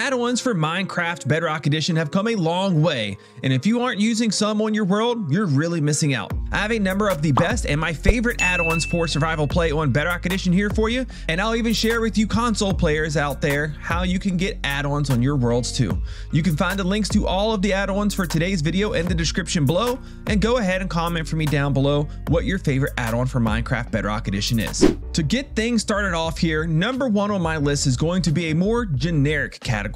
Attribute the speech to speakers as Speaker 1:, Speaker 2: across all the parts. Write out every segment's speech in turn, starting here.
Speaker 1: Add-ons for Minecraft Bedrock Edition have come a long way, and if you aren't using some on your world, you're really missing out. I have a number of the best and my favorite add-ons for survival play on Bedrock Edition here for you, and I'll even share with you console players out there how you can get add-ons on your worlds too. You can find the links to all of the add-ons for today's video in the description below, and go ahead and comment for me down below what your favorite add-on for Minecraft Bedrock Edition is. To get things started off here, number one on my list is going to be a more generic category,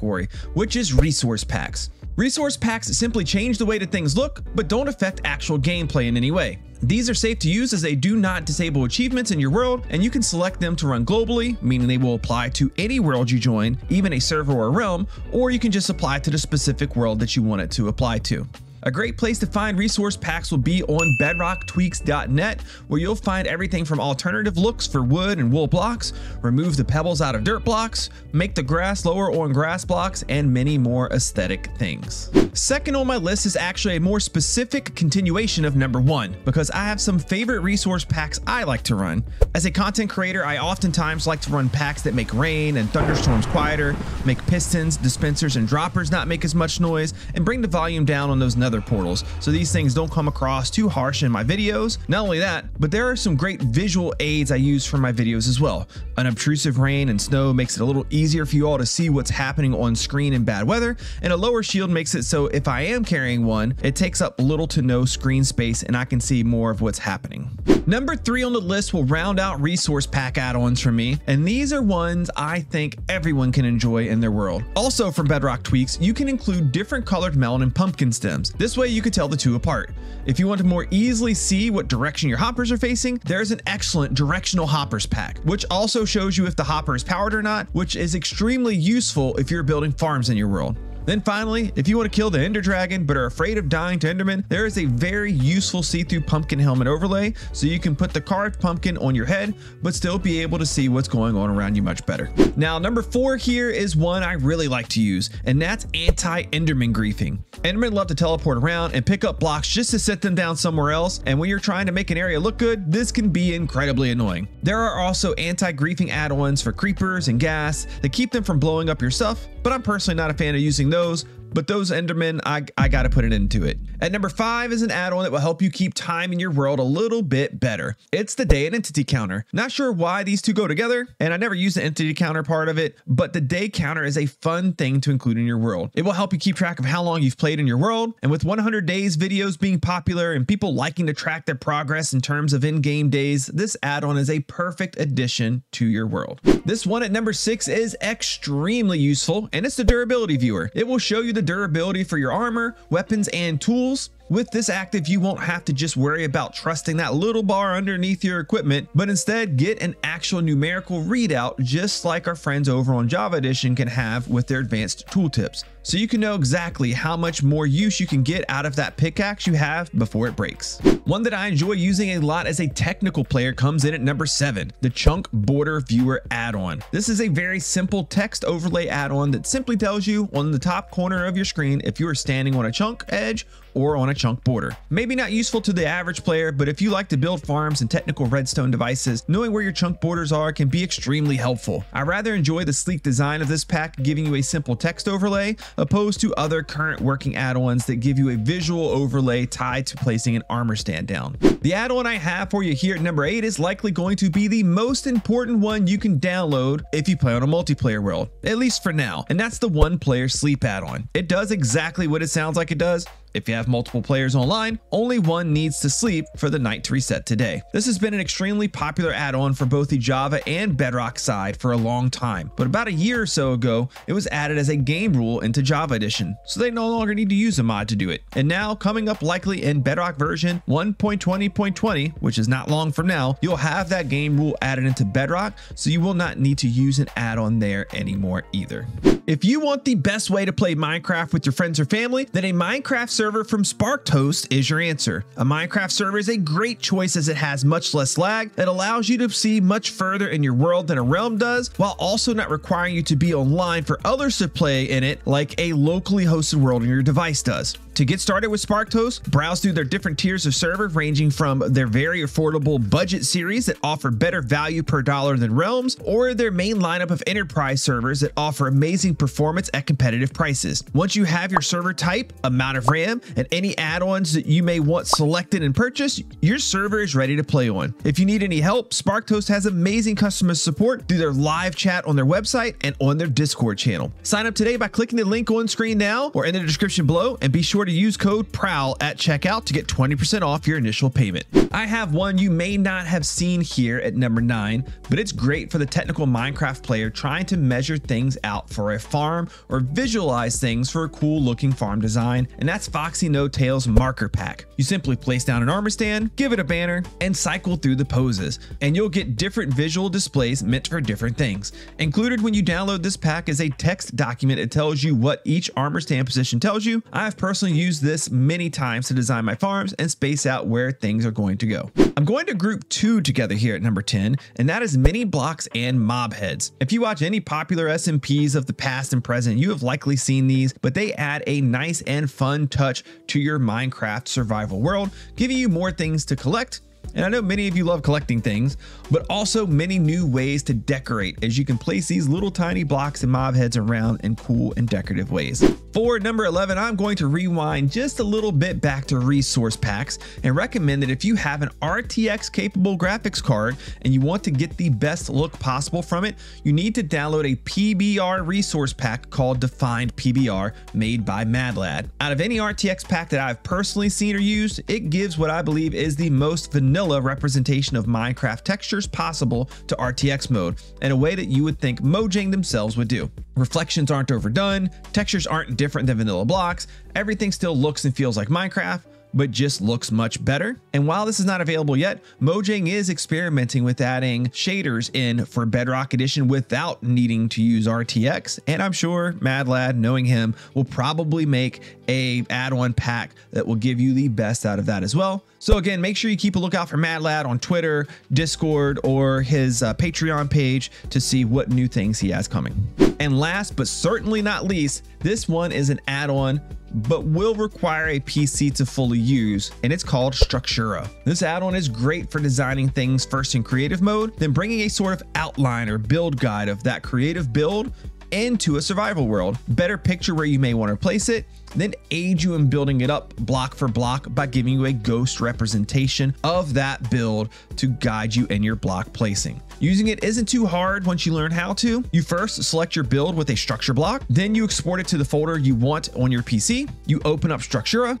Speaker 1: which is resource packs. Resource packs simply change the way that things look, but don't affect actual gameplay in any way. These are safe to use as they do not disable achievements in your world, and you can select them to run globally, meaning they will apply to any world you join, even a server or a realm, or you can just apply to the specific world that you want it to apply to. A great place to find resource packs will be on bedrocktweaks.net, where you'll find everything from alternative looks for wood and wool blocks, remove the pebbles out of dirt blocks, make the grass lower on grass blocks, and many more aesthetic things. Second on my list is actually a more specific continuation of number one, because I have some favorite resource packs I like to run. As a content creator, I oftentimes like to run packs that make rain and thunderstorms quieter, make pistons, dispensers, and droppers not make as much noise, and bring the volume down on those nether portals, so these things don't come across too harsh in my videos. Not only that, but there are some great visual aids I use for my videos as well. Unobtrusive rain and snow makes it a little easier for you all to see what's happening on screen in bad weather, and a lower shield makes it so if I am carrying one, it takes up little to no screen space and I can see more of what's happening. Number three on the list will round out resource pack add-ons for me, and these are ones I think everyone can enjoy in their world. Also from Bedrock Tweaks, you can include different colored melon and pumpkin stems. This way you can tell the two apart. If you want to more easily see what direction your hoppers are facing, there's an excellent directional hoppers pack, which also shows you if the hopper is powered or not, which is extremely useful if you're building farms in your world. Then finally, if you want to kill the Ender Dragon but are afraid of dying to Enderman, there is a very useful see-through pumpkin helmet overlay, so you can put the carved pumpkin on your head but still be able to see what's going on around you much better. Now, number four here is one I really like to use, and that's anti-Enderman griefing. Endermen love to teleport around and pick up blocks just to set them down somewhere else, and when you're trying to make an area look good, this can be incredibly annoying. There are also anti-griefing add-ons for creepers and ghast that keep them from blowing up your stuff, but I'm personally not a fan of using those, but those Endermen, I gotta put it into it. At number five is an add-on that will help you keep time in your world a little bit better. It's the day and entity counter. Not sure why these two go together, and I never use the entity counter part of it, but the day counter is a fun thing to include in your world. It will help you keep track of how long you've played in your world, and with 100 days videos being popular and people liking to track their progress in terms of in-game days, this add-on is a perfect addition to your world. This one at number six is extremely useful, and it's the durability viewer. It will show you the durability for your armor, weapons, and tools. With this active, you won't have to just worry about trusting that little bar underneath your equipment, but instead get an actual numerical readout, just like our friends over on Java Edition can have with their advanced tooltips. So you can know exactly how much more use you can get out of that pickaxe you have before it breaks. One that I enjoy using a lot as a technical player comes in at number seven, the Chunk Border Viewer add-on. This is a very simple text overlay add-on that simply tells you on the top corner of your screen if you are standing on a chunk edge or on a chunk border. Maybe not useful to the average player, but if you like to build farms and technical redstone devices, knowing where your chunk borders are can be extremely helpful. I rather enjoy the sleek design of this pack, giving you a simple text overlay, opposed to other current working add-ons that give you a visual overlay tied to placing an armor stand down. The add-on I have for you here at number eight is likely going to be the most important one you can download if you play on a multiplayer world, at least for now, and that's the one-player sleep add-on. It does exactly what it sounds like it does. If you have multiple players online, only one needs to sleep for the night to reset today. This has been an extremely popular add-on for both the Java and Bedrock side for a long time, but about a year or so ago, it was added as a game rule into Java Edition, so they no longer need to use a mod to do it. And now, coming up likely in Bedrock version 1.20.20, which is not long from now, you'll have that game rule added into Bedrock, so you will not need to use an add-on there anymore either. If you want the best way to play Minecraft with your friends or family, then a Minecraft server from SparkToast is your answer. A Minecraft server is a great choice as it has much less lag that allows you to see much further in your world than a realm does, while also not requiring you to be online for others to play in it like a locally hosted world on your device does. To get started with SparkToast, browse through their different tiers of server, ranging from their very affordable budget series that offer better value per dollar than Realms, or their main lineup of enterprise servers that offer amazing performance at competitive prices. Once you have your server type, amount of RAM, and any add-ons that you may want selected and purchased, your server is ready to play on. If you need any help, SparkToast has amazing customer support through their live chat on their website and on their Discord channel. Sign up today by clicking the link on screen now or in the description below, and be sure to use code Prowl at checkout to get 20% off your initial payment. I have one you may not have seen here at number 9, but it's great for the technical Minecraft player trying to measure things out for a farm or visualize things for a cool looking farm design, and that's FoxyNoTails Marker Pack. You simply place down an armor stand, give it a banner, and cycle through the poses, and you'll get different visual displays meant for different things. Included when you download this pack is a text document that tells you what each armor stand position tells you. I've personally used this many times to design my farms and space out where things are going to go. I'm going to group 2 together here at number 10, and that is mini blocks and mob heads. If you watch any popular SMPs of the past and present, you have likely seen these, but they add a nice and fun touch to your Minecraft survival world, giving you more things to collect. And I know many of you love collecting things, but also many new ways to decorate, as you can place these little tiny blocks and mob heads around in cool and decorative ways. For number 11, I'm going to rewind just a little bit back to resource packs and recommend that if you have an RTX capable graphics card and you want to get the best look possible from it, you need to download a PBR resource pack called Defined PBR, made by MadLad. Out of any RTX pack that I've personally seen or used, it gives what I believe is the most vanilla representation of Minecraft textures possible to RTX mode, in a way that you would think Mojang themselves would do. Reflections aren't overdone, textures aren't different than vanilla blocks, everything still looks and feels like Minecraft, but just looks much better. And while this is not available yet, Mojang is experimenting with adding shaders in for Bedrock Edition without needing to use RTX. And I'm sure MadLad, knowing him, will probably make a add-on pack that will give you the best out of that as well. So again, make sure you keep a lookout for MadLad on Twitter, Discord, or his Patreon page to see what new things he has coming. And last but certainly not least, this one is an add-on but will require a PC to fully use, and it's called Structura. This add-on is great for designing things first in creative mode, then bringing a sort of outline or build guide of that creative build into a survival world. Better picture where you may want to place it, then aid you in building it up block for block by giving you a ghost representation of that build to guide you in your block placing. Using it isn't too hard once you learn how to. You first select your build with a structure block, then you export it to the folder you want on your PC. You open up Structura,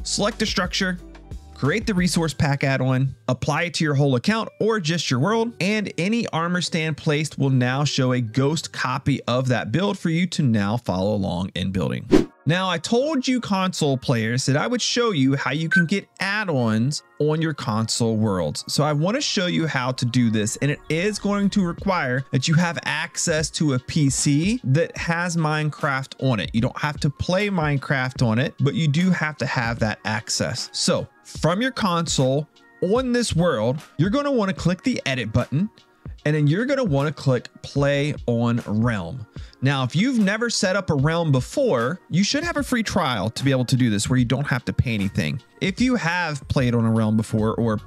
Speaker 1: select the structure, create the resource pack add-on, apply it to your whole account or just your world, and any armor stand placed will now show a ghost copy of that build for you to now follow along in building. Now, I told you console players that I would show you how you can get add-ons on your console worlds. So I want to show you how to do this, and it is going to require that you have access to a PC that has Minecraft on it. You don't have to play Minecraft on it, but you do have to have that access. So from your console on this world, you're going to want to click the edit button, and then you're going to want to click play on realm. Now, if you've never set up a realm before, you should have a free trial to be able to do this where you don't have to pay anything. If you have played on a realm before or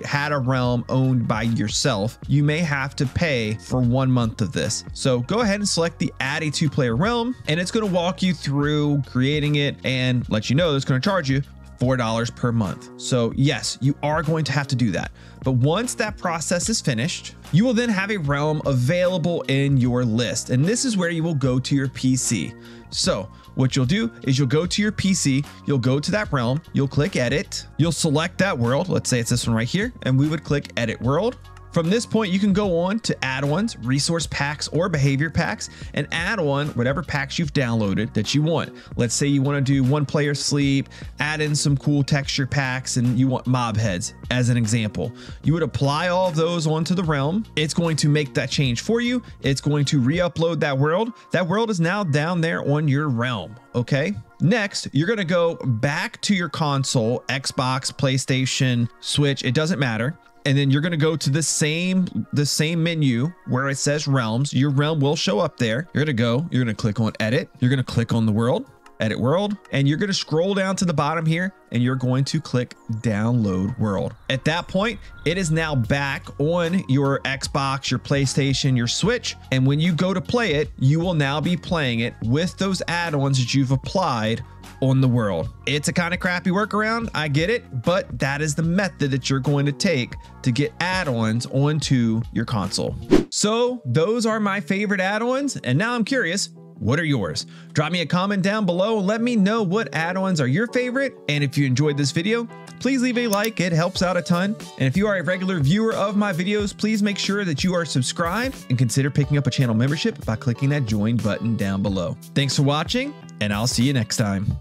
Speaker 1: had a realm owned by yourself, you may have to pay for 1 month of this. So go ahead and select the add a 2-player realm, and it's going to walk you through creating it and let you know it's going to charge you $4 per month. So yes, you are going to have to do that. But once that process is finished, you will then have a realm available in your list. And this is where you will go to your PC. So what you'll do is you'll go to your PC, you'll go to that realm, you'll click edit, you'll select that world. Let's say it's this one right here. And we would click edit world. From this point, you can go on to add-ons, resource packs, or behavior packs, and add on whatever packs you've downloaded that you want. Let's say you want to do 1-player sleep, add in some cool texture packs, and you want mob heads as an example. You would apply all of those onto the realm. It's going to make that change for you. It's going to re-upload that world. That world is now down there on your realm, okay? Next, you're going to go back to your console, Xbox, PlayStation, Switch, it doesn't matter. And then you're going to go to the same menu where it says realms. Your realm will show up there. You're going to click on edit. You're going to click on the world. edit world, and you're going to scroll down to the bottom here and you're going to click download world. At that point, it is now back on your Xbox, your PlayStation, your Switch. And when you go to play it, you will now be playing it with those add-ons that you've applied on the world. It's a kind of crappy workaround, I get it, but that is the method that you're going to take to get add-ons onto your console. So those are my favorite add-ons, and now I'm curious, what are yours? Drop me a comment down below and let me know what add-ons are your favorite. And if you enjoyed this video, please leave a like, it helps out a ton. And if you are a regular viewer of my videos, please make sure that you are subscribed and consider picking up a channel membership by clicking that join button down below. Thanks for watching, and I'll see you next time.